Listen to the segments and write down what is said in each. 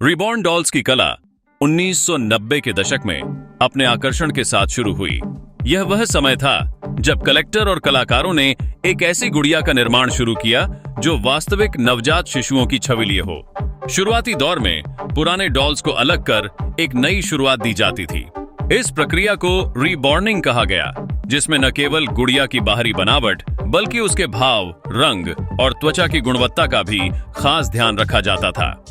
Reborn dolls की कला 1990 के दशक में अपने आकर्षण के साथ शुरू हुई। यह वह समय था जब कलेक्टर और कलाकारों ने एक ऐसी गुड़िया का निर्माण शुरू किया जो वास्तविक नवजात शिशुओं की छवि लिए हो। शुरुआती दौर में पुराने डॉल्स को अलग कर एक नई शुरुआत दी जाती थी। इस प्रक्रिया को रीबॉर्निंग कहा गया, जिसमें न केवल गुड़िया की बाहरी बनावट बल्कि उसके भाव, रंग और त्वचा की गुणवत्ता का भी खास ध्यान रखा जाता था।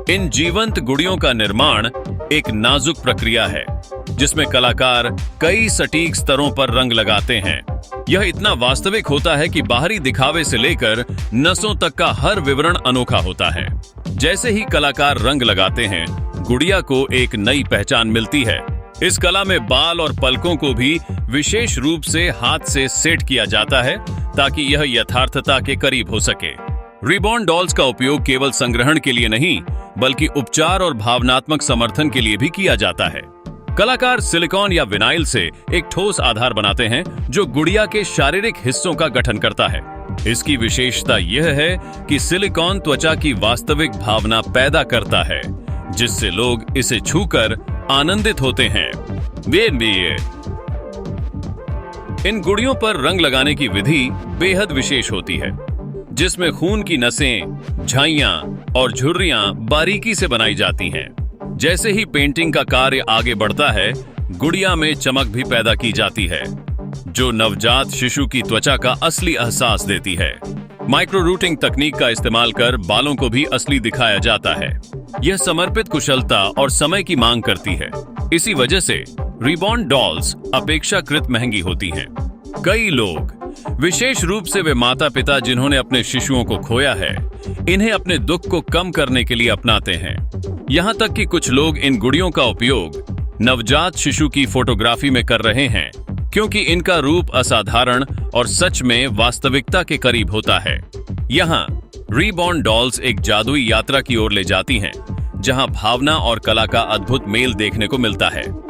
इन जीवंत गुड़ियों का निर्माण एक नाजुक प्रक्रिया है, जिसमें कलाकार कई सटीक स्तरों पर रंग लगाते हैं। यह इतना वास्तविक होता है कि बाहरी दिखावे से लेकर नसों तक का हर विवरण अनोखा होता है। जैसे ही कलाकार रंग लगाते हैं, गुड़िया को एक नई पहचान मिलती है। इस कला में बाल और पलकों को भी विशेष रूप से हाथ से सेट किया जाता है ताकि यह यथार्थता के करीब हो सके। रिबॉर्न डॉल्स का उपयोग केवल संग्रहण के लिए नहीं, बल्कि उपचार और भावनात्मक समर्थन के लिए भी किया जाता है। कलाकार सिलिकॉन या विनाइल से एक ठोस आधार बनाते हैं जो गुड़िया के शारीरिक हिस्सों का गठन करता है। इसकी विशेषता यह है कि सिलिकॉन त्वचा की वास्तविक भावना पैदा करता है, जिससे लोग इसे छूकर आनंदित होते हैं। इन गुड़ियों पर रंग लगाने की विधि बेहद विशेष होती है, जिसमें खून की नसें, झाइयां और झुर्रियां बारीकी से बनाई जाती हैं। जैसे ही पेंटिंग का कार्य आगे बढ़ता है, गुड़िया में चमक भी पैदा की जाती है, जो नवजात शिशु की त्वचा का असली एहसास देती है। माइक्रो रूटिंग तकनीक का इस्तेमाल कर बालों को भी असली दिखाया जाता है। यह समर्पित कुशलता और समय की मांग करती है। इसी वजह से रिबॉर्न डॉल्स अपेक्षाकृत महंगी होती हैं। कई लोग, विशेष रूप से वे माता पिता जिन्होंने अपने शिशुओं को खोया है, इन्हें अपने दुख को कम करने के लिए अपनाते हैं। यहाँ तक कि कुछ लोग इन गुड़ियों का उपयोग नवजात शिशु की फोटोग्राफी में कर रहे हैं, क्योंकि इनका रूप असाधारण और सच में वास्तविकता के करीब होता है। यहाँ रीबॉर्न डॉल्स एक जादुई यात्रा की ओर ले जाती हैं, जहाँ भावना और कला का अद्भुत मेल देखने को मिलता है।